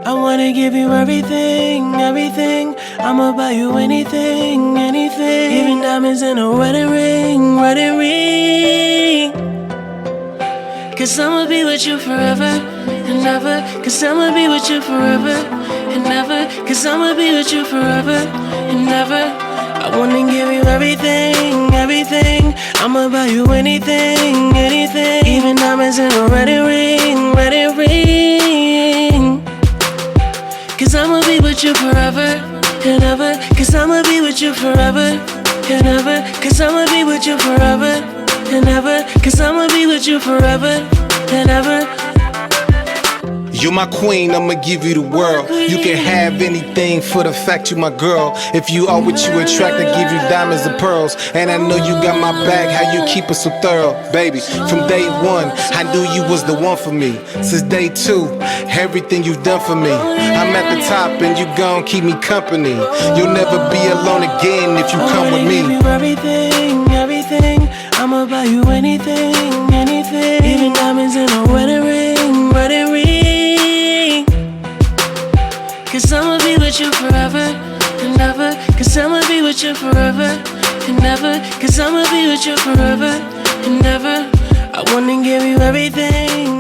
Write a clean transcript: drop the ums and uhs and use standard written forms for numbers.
I wanna give you everything, everything. I'ma buy you anything, anything. Even diamonds in a wedding ring, wedding ring. Cause I'ma be with you forever and ever. Cause I'ma be with you forever and ever. Cause I'ma be with you forever and ever. I wanna give you everything, everything. I'ma buy you anything, anything. Even diamonds in a wedding ring, wedding ring. Cause I'ma be with you forever and ever. Cause I'ma be with you forever and ever. Cause I'ma be with you forever and ever. Cause I'ma be with you forever and ever. You my queen, I'ma give you the world. You can have anything for the fact you my girl. If you are what you attract, I give you diamonds and pearls. And I know you got my back, how you keep it so thorough. Baby, from day one, I knew you was the one for me. Since day two, everything you've done for me. I'm at the top and you gon' keep me company. You'll never be alone again if you come with me. I wanna give you everything, everything. I'ma buy you anything, anything. Even diamonds in a wedding ring, wedding ring. Cause I'ma be with you forever and ever. Cause I'ma be with you forever and ever. Cause I'ma be with you forever and ever. I wanna give you everything.